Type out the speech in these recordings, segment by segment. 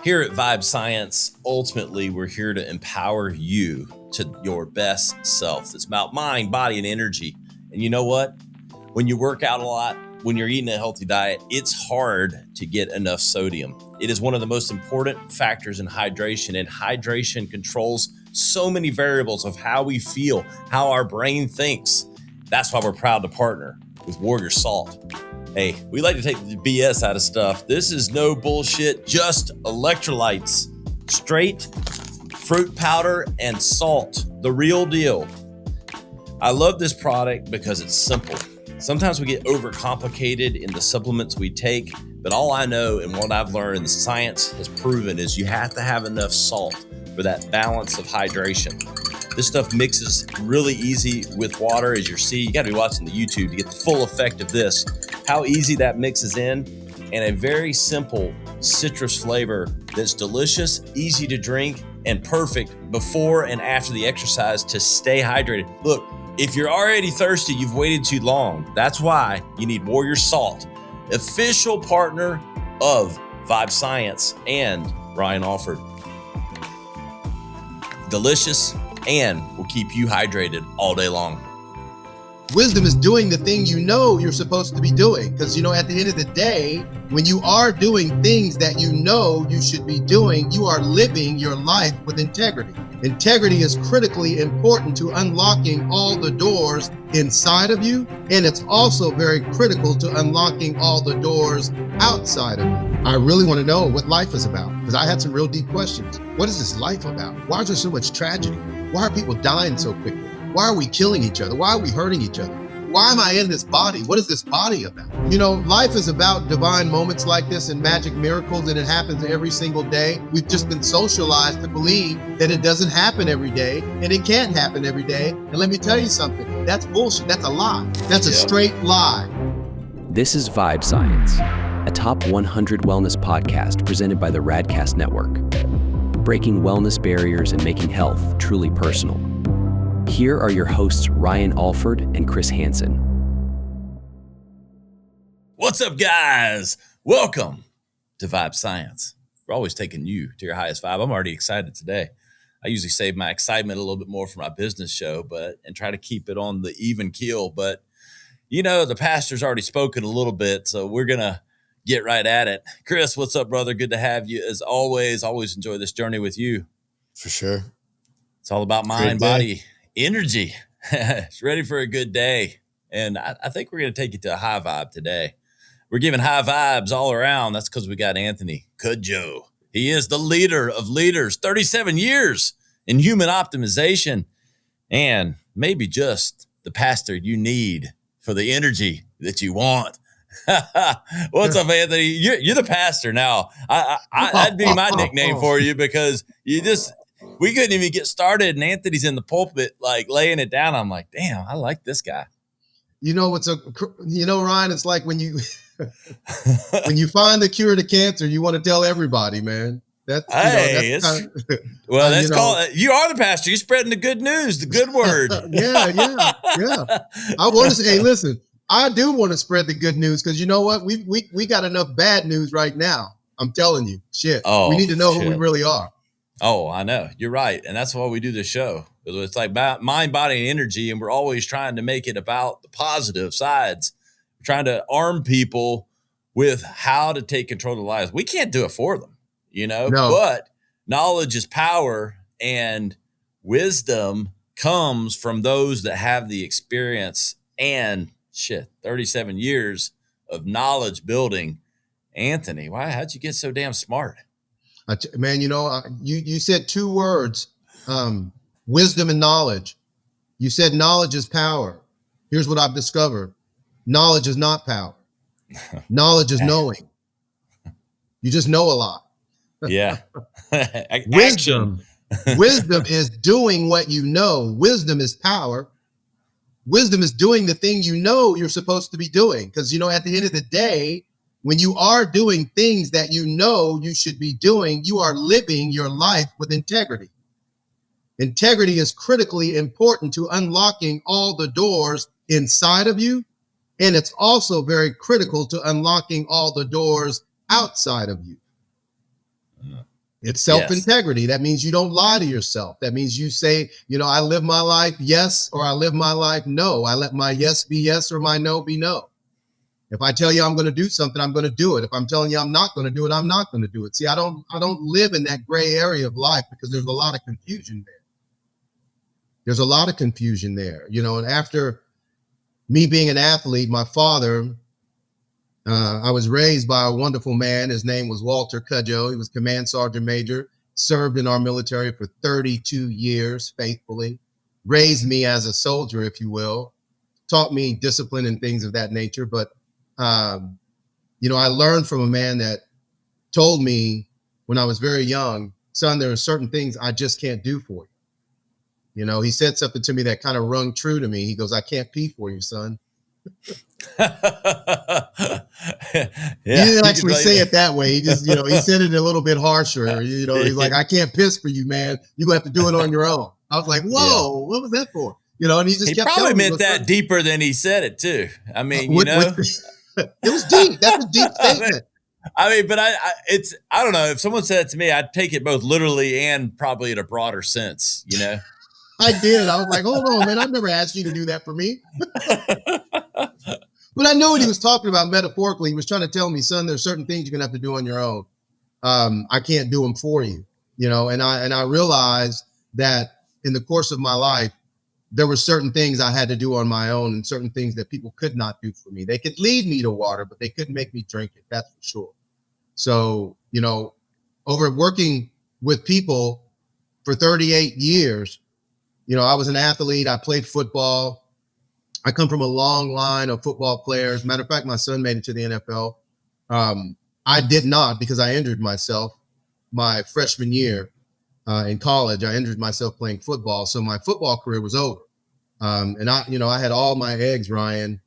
Here at Vibe Science, ultimately, we're here to empower you to your best self. It's about mind, body, and energy. And you know what? When you work out a lot, when you're eating a healthy diet, it's hard to get enough sodium. It is one of the most important factors in hydration, and hydration controls so many variables of how we feel, how our brain thinks. That's why we're proud to partner with Warrior Salt. Hey, we like to take the BS out of stuff. This is no bullshit, just electrolytes, straight fruit powder and salt, the real deal. I love this product because it's simple. Sometimes we get overcomplicated in the supplements we take, but all I know and what I've learned and the science has proven is you have to have enough salt for that balance of hydration. This stuff mixes really easy with water, as you see. You got to be watching the YouTube to get the full effect of this. How easy that mixes in, and a very simple citrus flavor that's delicious, easy to drink, and perfect before and after the exercise to stay hydrated. Look, if you're already thirsty, you've waited too long. That's why you need Warrior Salt, official partner of Vibe Science and Ryan Alford. Delicious, and will keep you hydrated all day long. Wisdom is doing the thing you know you're supposed to be doing. Because, at the end of the day, when you are doing things that you know you should be doing, you are living your life with integrity. Integrity is critically important to unlocking all the doors inside of you, and it's also very critical to unlocking all the doors outside of you. I really want to know what life is about, because I had some real deep questions. What is this life about? Why is there so much tragedy? Why are people dying so quickly? Why are we killing each other? Why are we hurting each other? Why am I in this body? What is this body about? Life is about divine moments like this and magic miracles, and it happens every single day. We've just been socialized to believe that it doesn't happen every day, and it can't happen every day. And let me tell you something, that's bullshit. That's a lie. That's a straight lie. This is Vibe Science, a top 100 wellness podcast presented by the Radcast Network, breaking wellness barriers and making health truly personal. Here are your hosts, Ryan Alford and Chris Hansen. What's up, guys? Welcome to Vibe Science. We're always taking you to your highest vibe. I'm already excited today. I usually save my excitement a little bit more for my business show, and try to keep it on the even keel. But, the pastor's already spoken a little bit, so we're going to get right at it. Chris, what's up, brother? Good to have you. As always enjoy this journey with you. For sure. It's all about mind, body, energy. It's ready for a good day. And I think we're going to take you to a high vibe today. We're giving high vibes all around. That's because we got Anthony Cudjo. He is the leader of leaders, 37 years in human optimization, and maybe just the pastor you need for the energy that you want. What's up, Anthony? You're the pastor now. That'd be my nickname for you, because we couldn't even get started, and Anthony's in the pulpit, like laying it down. I'm like, damn, I like this guy. Ryan, it's like when you when you find the cure to cancer, you want to tell everybody, man. You are the pastor. You're spreading the good news, the good word. Yeah. I want to say, hey, listen, I do want to spread the good news, because you know what? We got enough bad news right now. I'm telling you, shit. We need to know who we really are. Oh, I know. You're right. And that's why we do this show. It's like mind, body, and energy. And we're always trying to make it about the positive sides. We're trying to arm people with how to take control of their lives. We can't do it for them, No. But knowledge is power, and wisdom comes from those that have the experience and 37 years of knowledge building. Anthony, how'd you get so damn smart? Man, you said two words, wisdom and knowledge. You said knowledge is power. Here's what I've discovered. Knowledge is not power. Knowledge is knowing. You just know a lot. Yeah. Wisdom is doing what you know. Wisdom is power. Wisdom is doing the thing you know you're supposed to be doing. Because, at the end of the day, when you are doing things that you know you should be doing, you are living your life with integrity. Integrity is critically important to unlocking all the doors inside of you, and it's also very critical to unlocking all the doors outside of you. It's self-integrity. That means you don't lie to yourself. That means you say, I live my life yes, or I live my life no. I let my yes be yes or my no be no. If I tell you I'm going to do something, I'm going to do it. If I'm telling you I'm not going to do it, I'm not going to do it. See, I don't live in that gray area of life because there's a lot of confusion there. There's a lot of confusion there, and after me being an athlete, my father, I was raised by a wonderful man. His name was Walter Cudjo. He was Command Sergeant Major, served in our military for 32 years faithfully, raised me as a soldier, if you will, taught me discipline and things of that nature. But, I learned from a man that told me when I was very young, son, there are certain things I just can't do for you. He said something to me that kind of rung true to me. He goes, I can't pee for you, son. He didn't actually say it that way. He just, he said it a little bit harsher. He's like, I can't piss for you, man. You're going to have to do it on your own. I was like, whoa, what was that for? And he just kept probably telling me. Meant that deeper than he said it too. I mean, it was deep. That's a deep statement. But I don't know. If someone said it to me, I'd take it both literally and probably in a broader sense, I did. I was like, hold on, man. I've never asked you to do that for me. But I know what he was talking about metaphorically. He was trying to tell me, son, there's certain things you're going to have to do on your own. I can't do them for you, and I realized that in the course of my life, there were certain things I had to do on my own and certain things that people could not do for me. They could lead me to water, but they couldn't make me drink it. That's for sure. So, over working with people for 38 years, I was an athlete. I played football. I come from a long line of football players. Matter of fact, my son made it to the NFL. I did not because I injured myself my freshman year in college. I injured myself playing football. So my football career was over. And I had all my eggs, Ryan.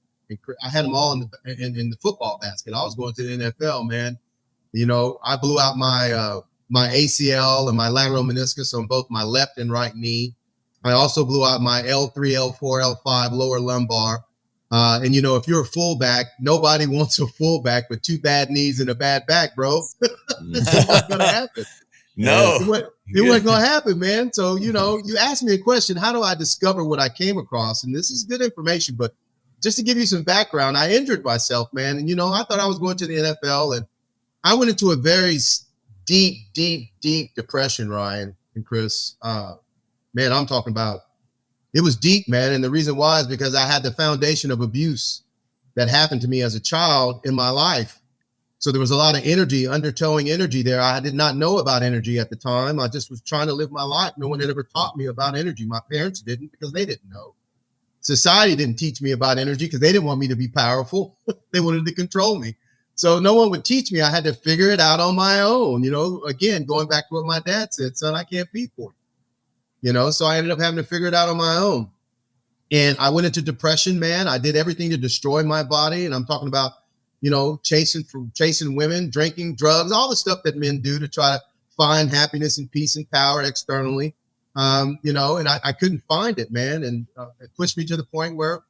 I had them all in the football basket. I was going to the NFL, man. I blew out my ACL and my lateral meniscus on both my left and right knee. I also blew out my L3, L4, L5 lower lumbar. And if you're a fullback, nobody wants a fullback with two bad knees and a bad back, bro. It's not going to happen. No. It wasn't going to happen, man. So, you asked me a question, how do I discover what I came across? And this is good information, but just to give you some background, I injured myself, man. And, I thought I was going to the NFL, and I went into a very deep, deep, deep depression, Ryan and Chris. Man, I'm talking about, it was deep, man. And the reason why is because I had the foundation of abuse that happened to me as a child in my life. So there was a lot of energy, undertowing energy there. I did not know about energy at the time. I just was trying to live my life. No one had ever taught me about energy. My parents didn't because they didn't know. Society didn't teach me about energy because they didn't want me to be powerful. They wanted to control me. So no one would teach me. I had to figure it out on my own. Again, going back to what my dad said, son, I can't be for you. So I ended up having to figure it out on my own. And I went into depression, man. I did everything to destroy my body. And I'm talking about, chasing women, drinking, drugs, all the stuff that men do to try to find happiness and peace and power externally. And I couldn't find it, man. And it pushed me to the point where,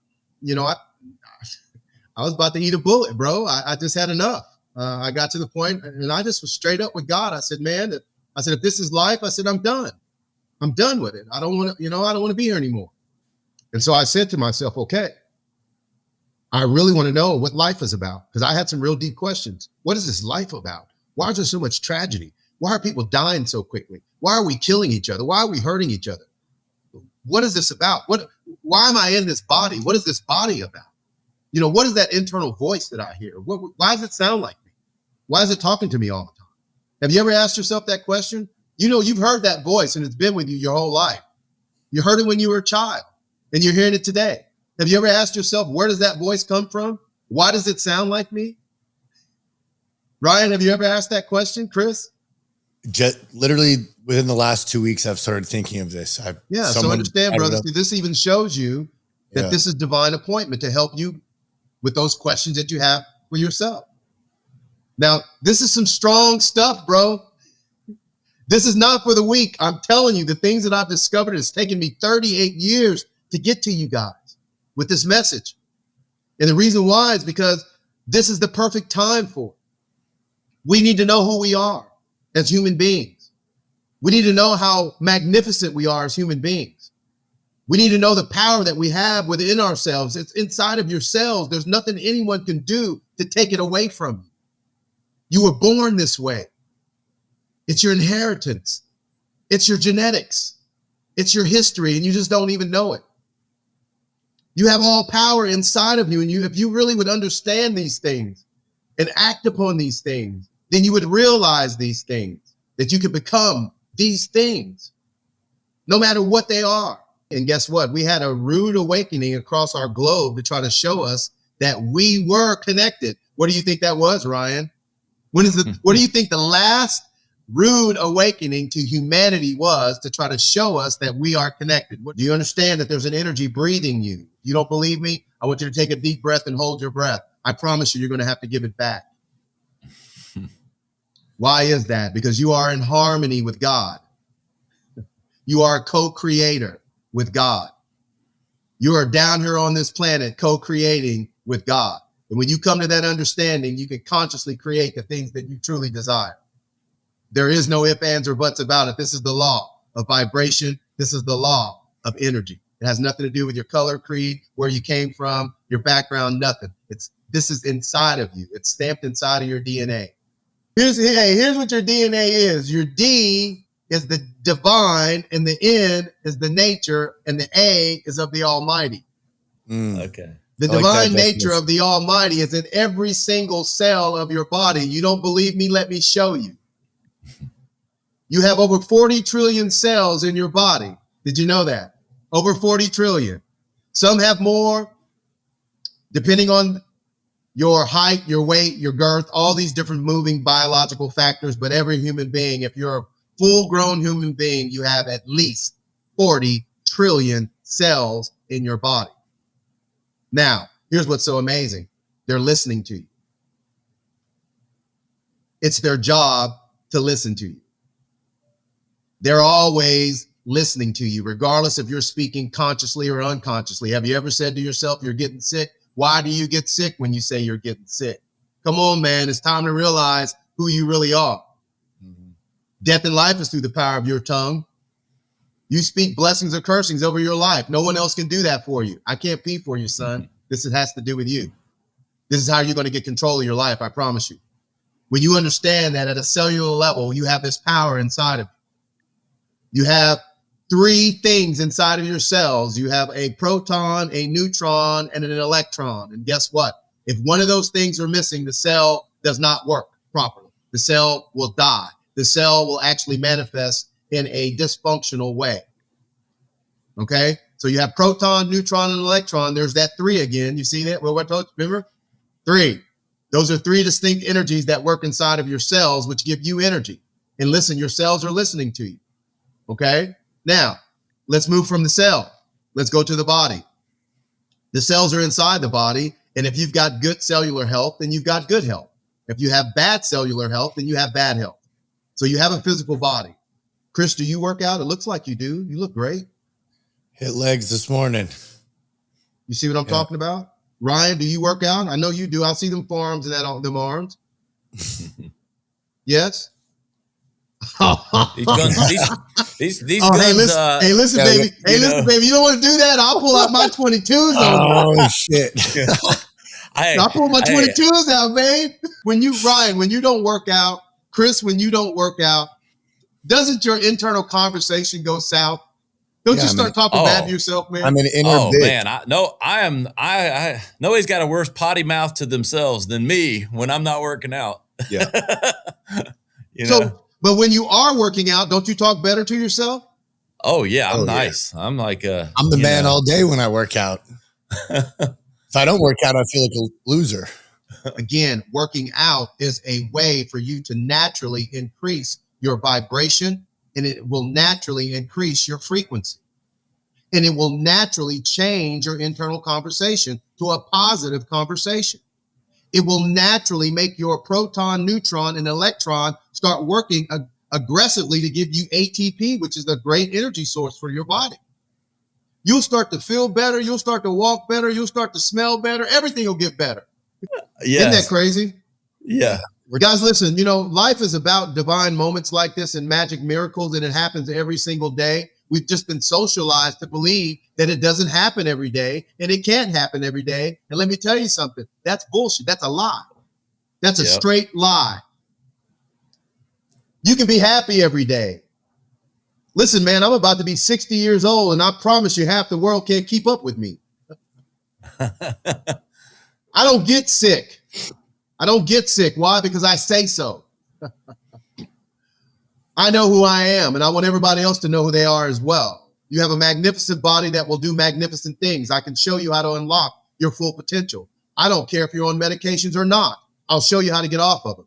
I was about to eat a bullet, bro. I just had enough. I got to the point and I just was straight up with God. I said, man, if this is life, I said, I'm done. I'm done with it. I don't want to, I don't want to be here anymore. And so I said to myself, okay, I really want to know what life is about because I had some real deep questions. What is this life about? Why is there so much tragedy? Why are people dying so quickly? Why are we killing each other? Why are we hurting each other? What is this about? Why am I in this body? What is this body about? What is that internal voice that I hear? Why does it sound like me? Why is it talking to me all the time? Have you ever asked yourself that question? You've heard that voice and it's been with you your whole life. You heard it when you were a child and you're hearing it today. Have you ever asked yourself, where does that voice come from? Why does it sound like me? Ryan, have you ever asked that question? Chris? Literally within the last 2 weeks, I've started thinking of this. So understand, brother, this even shows you that this is divine appointment to help you with those questions that you have for yourself. Now, this is some strong stuff, bro. This is not for the weak. I'm telling you, the things that I've discovered, it's taken me 38 years to get to you guys with this message. And the reason why is because this is the perfect time for it. We need to know who we are as human beings. We need to know how magnificent we are as human beings. We need to know the power that we have within ourselves. It's inside of your cells. There's nothing anyone can do to take it away from you. You were born this way. It's your inheritance. It's your genetics. It's your history, and you just don't even know it. You have all power inside of you, and if you really would understand these things and act upon these things, then you would realize these things, that you could become these things, no matter what they are. And guess what? We had a rude awakening across our globe to try to show us that we were connected. What do you think that was, Ryan? What do you think the last rude awakening to humanity was, to try to show us that we are connected? Do you understand that there's an energy breathing you? You don't believe me? I want you to take a deep breath and hold your breath. I promise you, you're going to have to give it back. Why is that? Because you are in harmony with God. You are a co-creator with God. You are down here on this planet co-creating with God. And when you come to that understanding, you can consciously create the things that you truly desire. There is no ifs, ands, or buts about it. This is the law of vibration. This is the law of energy. It has nothing to do with your color, creed, where you came from, your background, nothing. This is inside of you. It's stamped inside of your DNA. Here's what your DNA is. Your D is the divine, and the N is the nature, and the A is of the Almighty. Okay. The divine nature of the Almighty is in every single cell of your body. You don't believe me? Let me show you. You have over 40 trillion cells in your body. Did you know that? Over 40 trillion. Some have more, depending on your height, your weight, your girth, all these different moving biological factors. But every human being, if you're a full-grown human being, you have at least 40 trillion cells in your body. Now, here's what's so amazing. They're listening to you. It's their job to listen to you. They're always listening to you, regardless if you're speaking consciously or unconsciously. Have you ever said to yourself, you're getting sick? Why do you get sick when you say you're getting sick? Come on, man. It's time to realize who you really are. Mm-hmm. Death and life is through the power of your tongue. You speak blessings or cursings over your life. No one else can do that for you. I can't pee for you, son. Mm-hmm. This has to do with you. This is how you're going to get control of your life. I promise you. When you understand that at a cellular level, you have this power inside of you. You have three things inside of your cells. You have a proton, a neutron, and an electron. And guess what? If one of those things are missing, the cell does not work properly. The cell will die. The cell will actually manifest in a dysfunctional way. Okay? So you have proton, neutron, and electron. There's that three again. You see that? Remember? Three. Those are three distinct energies that work inside of your cells, which give you energy. And listen, your cells are listening to you. Okay? Now, let's move from the cell. Let's go to the body. The cells are inside the body, and if you've got good cellular health, then you've got good health. If you have bad cellular health, then you have bad health. So you have a physical body. Chris, do you work out? It looks like you do. You look great. Hit legs this morning. You see what I'm talking about? Ryan, do you work out? I know you do. I'll see them forearms and them arms. Yes? These guns, hey, listen, baby. Baby. You don't want to do that? I'll pull out my 22s on you. Oh, shit. I'll pull my 22s out, babe. When you don't work out, Chris, when you don't work out, doesn't your internal conversation go south? Don't you start talking bad to yourself, man? I'm an inner bitch. Man, nobody's got a worse potty mouth to themselves than me when I'm not working out. Yeah. But when you are working out, don't you talk better to yourself? Oh yeah, I'm nice. Yeah. I'm like I'm the man all day when I work out. If I don't work out, I feel like a loser. Again, working out is a way for you to naturally increase your vibration, and it will naturally increase your frequency. And it will naturally change your internal conversation to a positive conversation. It will naturally make your proton, neutron, and electron start working aggressively to give you ATP, which is a great energy source for your body. You'll start to feel better. You'll start to walk better. You'll start to smell better. Everything will get better. Yes. Isn't that crazy? Yeah. Guys, listen, life is about divine moments like this and magic miracles, and it happens every single day. We've just been socialized to believe that it doesn't happen every day, and it can't happen every day. And let me tell you something. That's bullshit. That's a lie. That's a straight lie. You can be happy every day. Listen, man, I'm about to be 60 years old, and I promise you half the world can't keep up with me. I don't get sick. Why? Because I say so. I know who I am, and I want everybody else to know who they are as well. You have a magnificent body that will do magnificent things. I can show you how to unlock your full potential. I don't care if you're on medications or not. I'll show you how to get off of them.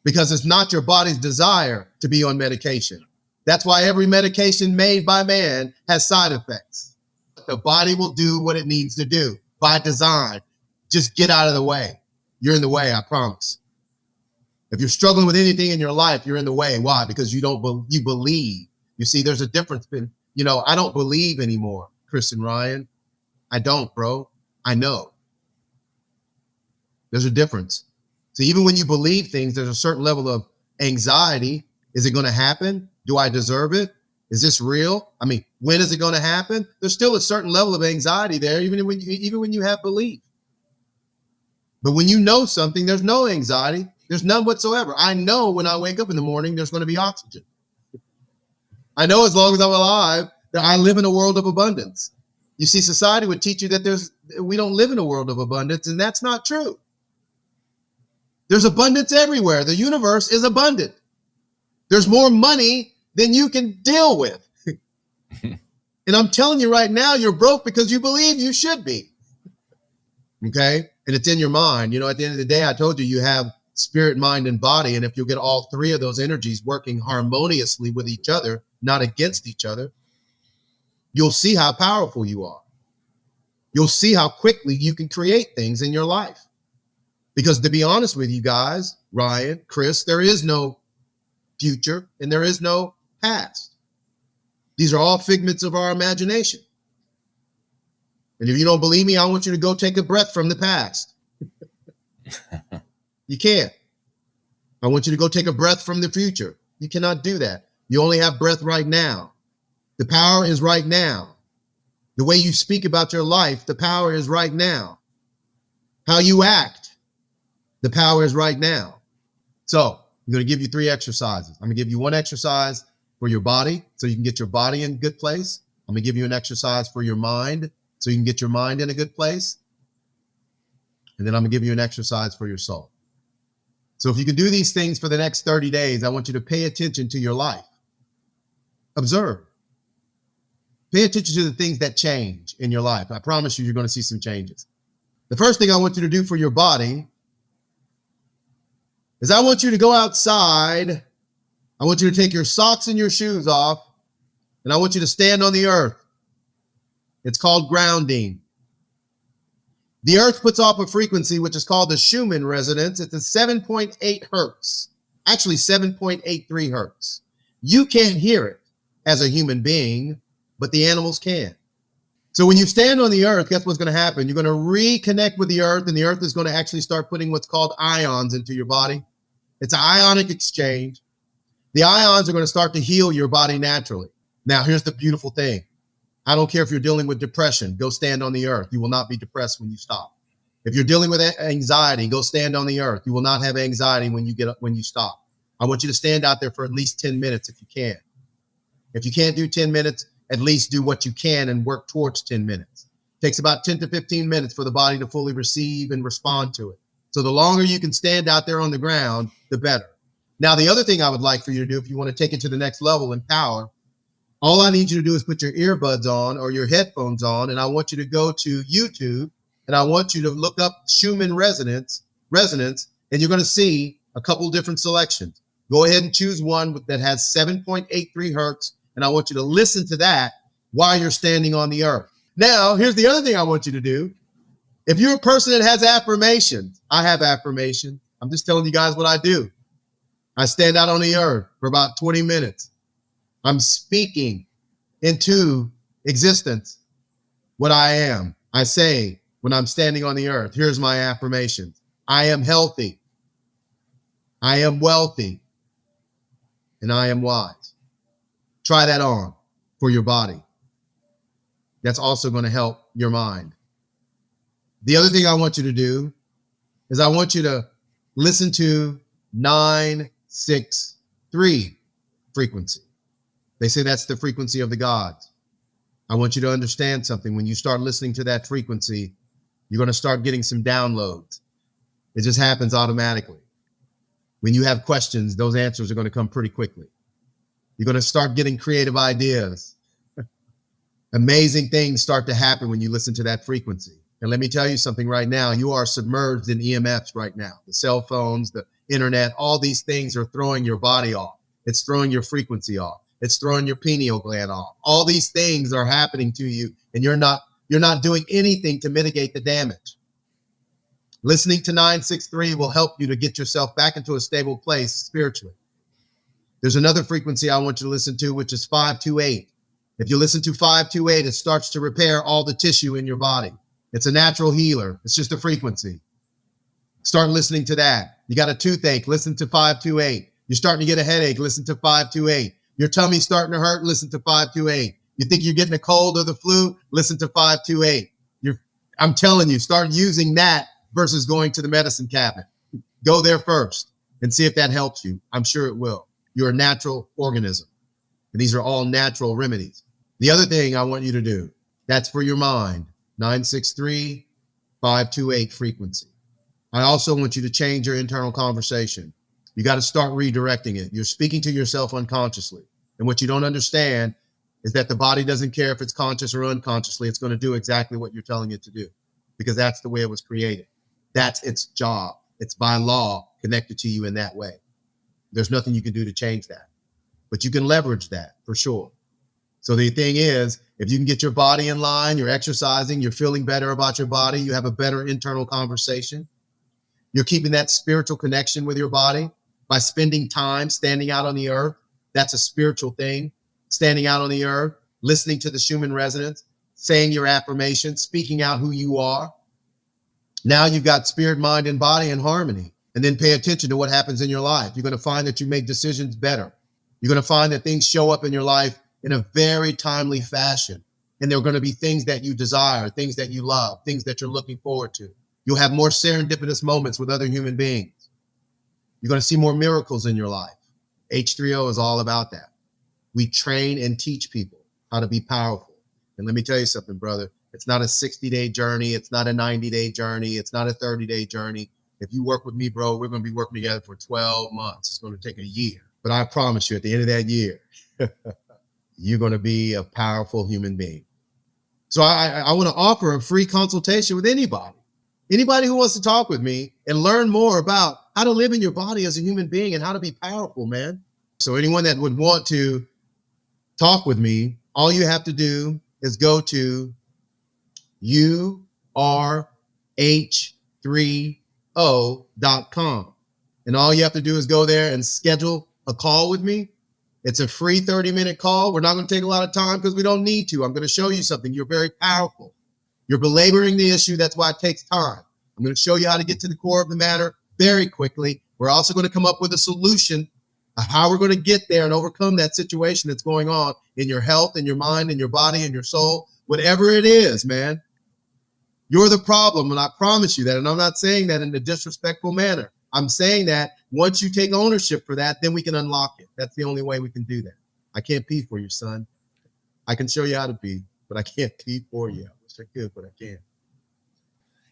Because it's not your body's desire to be on medication. That's why every medication made by man has side effects. The body will do what it needs to do by design. Just get out of the way. You're in the way, I promise. If you're struggling with anything in your life, you're in the way. Why? Because you believe. You see, there's a difference. I don't believe anymore, Chris and Ryan. I don't, bro. I know. There's a difference. So even when you believe things, there's a certain level of anxiety. Is it going to happen? Do I deserve it? Is this real? I mean, when is it going to happen? There's still a certain level of anxiety there, even when you have belief. But when you know something, there's no anxiety. There's none whatsoever. I know when I wake up in the morning, there's going to be oxygen. I know as long as I'm alive that I live in a world of abundance. You see, society would teach you that we don't live in a world of abundance, and that's not true. There's abundance everywhere. The universe is abundant. There's more money than you can deal with. And I'm telling you right now, you're broke because you believe you should be. Okay? And it's in your mind. At the end of the day, I told you have spirit, mind, and body. And if you get all three of those energies working harmoniously with each other, not against each other, you'll see how powerful you are. You'll see how quickly you can create things in your life. Because to be honest with you guys, Ryan, Chris, there is no future and there is no past. These are all figments of our imagination. And if you don't believe me, I want you to go take a breath from the past. You can't. I want you to go take a breath from the future. You cannot do that. You only have breath right now. The power is right now. The way you speak about your life, the power is right now. How you act, the power is right now. So I'm going to give you 3 exercises. I'm going to give you 1 exercise for your body so you can get your body in a good place. I'm going to give you an exercise for your mind so you can get your mind in a good place. And then I'm going to give you an exercise for your soul. So if you can do these things for the next 30 days, I want you to pay attention to your life. Observe. Pay attention to the things that change in your life. I promise you're going to see some changes. The first thing I want you to do for your body is I want you to go outside. I want you to take your socks and your shoes off, and I want you to stand on the earth. It's called grounding. The earth puts off a frequency which is called the Schumann resonance. It's a 7.8 hertz, actually 7.83 hertz. You can't hear it as a human being, but the animals can. So when you stand on the earth, guess what's going to happen? You're going to reconnect with the earth, and the earth is going to actually start putting what's called ions into your body. It's an ionic exchange. The ions are going to start to heal your body naturally. Now, here's the beautiful thing. I don't care if you're dealing with depression, go stand on the earth. You will not be depressed when you stop. If you're dealing with anxiety, go stand on the earth. You will not have anxiety when you stop. I want you to stand out there for at least 10 minutes if you can. If you can't do 10 minutes, at least do what you can and work towards 10 minutes. It takes about 10 to 15 minutes for the body to fully receive and respond to it. So the longer you can stand out there on the ground, the better. Now, the other thing I would like for you to do, if you want to take it to the next level in power, all I need you to do is put your earbuds on or your headphones on, and I want you to go to YouTube, and I want you to look up Schumann resonance, and you're going to see a couple different selections. Go ahead and choose one that has 7.83 hertz, and I want you to listen to that while you're standing on the earth. Now, here's the other thing I want you to do. If you're a person that has affirmations, I have affirmations. I'm just telling you guys what I do. I stand out on the earth for about 20 minutes. I'm speaking into existence what I am. I say when I'm standing on the earth, here's my affirmations. I am healthy. I am wealthy and I am wise. Try that on for your body. That's also going to help your mind. The other thing I want you to do is I want you to listen to 963 frequency. They say that's the frequency of the gods. I want you to understand something. When you start listening to that frequency, you're going to start getting some downloads. It just happens automatically. When you have questions, those answers are going to come pretty quickly. You're going to start getting creative ideas. Amazing things start to happen when you listen to that frequency. And let me tell you something right now. You are submerged in EMFs right now. The cell phones, the internet, all these things are throwing your body off. It's throwing your frequency off. It's throwing your pineal gland off. All these things are happening to you, and you're not doing anything to mitigate the damage. Listening to 963 will help you to get yourself back into a stable place spiritually. There's another frequency I want you to listen to, which is 528. If you listen to 528, it starts to repair all the tissue in your body. It's a natural healer. It's just a frequency. Start listening to that. You got a toothache, listen to 528. You're starting to get a headache, listen to 528. Your tummy's starting to hurt, listen to 528. You think you're getting a cold or the flu, listen to 528. I'm telling you, start using that versus going to the medicine cabinet. Go there first and see if that helps you. I'm sure it will. You're a natural organism. And these are all natural remedies. The other thing I want you to do, that's for your mind, 963, 528 frequency. I also want you to change your internal conversation. You got to start redirecting it. You're speaking to yourself unconsciously. And what you don't understand is that the body doesn't care if it's conscious or unconsciously. It's going to do exactly what you're telling it to do because that's the way it was created. That's its job. It's by law connected to you in that way. There's nothing you can do to change that, but you can leverage that for sure. So the thing is, if you can get your body in line, you're exercising, you're feeling better about your body, you have a better internal conversation. You're keeping that spiritual connection with your body by spending time standing out on the earth. That's a spiritual thing. Standing out on the earth, listening to the Schumann resonance, saying your affirmations, speaking out who you are. Now you've got spirit, mind, and body in harmony. And then pay attention to what happens in your life. You're going to find that you make decisions better. You're going to find that things show up in your life in a very timely fashion. And there are going to be things that you desire, things that you love, things that you're looking forward to. You'll have more serendipitous moments with other human beings. You're going to see more miracles in your life. H3O is all about that. We train and teach people how to be powerful. And let me tell you something, brother. It's not a 60-day journey. It's not a 90-day journey. It's not a 30-day journey. If you work with me, bro, we're going to be working together for 12 months. It's going to take a year. But I promise you, at the end of that year, you're going to be a powerful human being. So I want to offer a free consultation with anybody who wants to talk with me and learn more about how to live in your body as a human being and how to be powerful, man. So anyone that would want to talk with me, all you have to do is go to urh3o.com. And all you have to do is go there and schedule a call with me. It's a free 30-minute call. We're not going to take a lot of time because we don't need to. I'm going to show you something. You're very powerful. You're belaboring the issue. That's why it takes time. I'm going to show you how to get to the core of the matter very quickly. We're also going to come up with a solution of how we're going to get there and overcome that situation that's going on in your health, in your mind, in your body, in your soul, whatever it is, man. You're the problem, and I promise you that. And I'm not saying that in a disrespectful manner. I'm saying that once you take ownership for that, then we can unlock it. That's the only way we can do that. I can't pee for you, son. I can show you how to pee, but I can't pee for you. I wish I could, but I can't.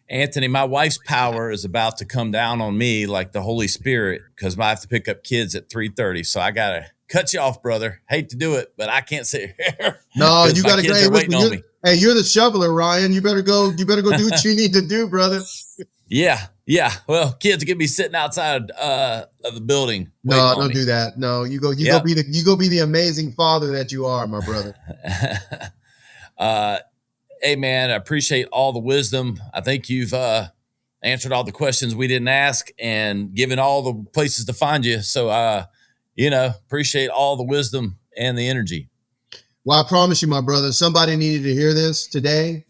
Anthony, my wife's power is about to come down on me like the Holy Spirit because I have to pick up kids at 3:30. So I got to cut you off, brother. Hate to do it, but I can't sit here. No, you got to go waiting on me. Hey, you're the shoveler, Ryan. You better go do what you need to do, brother. Yeah. Well, kids are gonna be sitting outside of the building. No, don't do that. No, you go be the amazing father that you are, my brother. Hey man, I appreciate all the wisdom. I think you've answered all the questions we didn't ask and given all the places to find you. So appreciate all the wisdom and the energy. Well, I promise you, my brother, somebody needed to hear this today.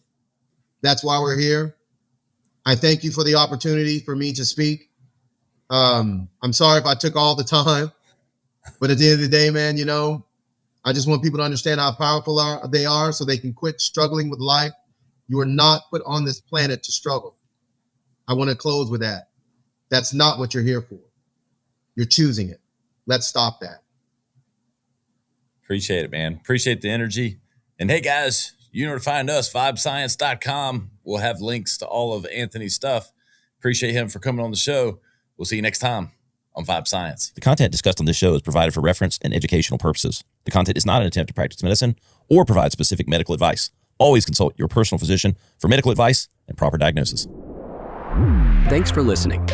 That's why we're here. I thank you for the opportunity for me to speak. I'm sorry if I took all the time, but at the end of the day, man, I just want people to understand how powerful they are so they can quit struggling with life. You are not put on this planet to struggle. I want to close with that. That's not what you're here for. You're choosing it. Let's stop that. Appreciate it, man. Appreciate the energy. And hey, guys, you know where to find us, vibescience.com. We'll have links to all of Anthony's stuff. Appreciate him for coming on the show. We'll see you next time on Vibe Science. The content discussed on this show is provided for reference and educational purposes. The content is not an attempt to practice medicine or provide specific medical advice. Always consult your personal physician for medical advice and proper diagnosis. Thanks for listening.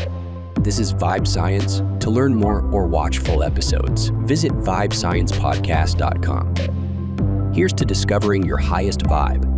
This is Vibe Science. To learn more or watch full episodes, visit vibesciencepodcast.com. Here's to discovering your highest vibe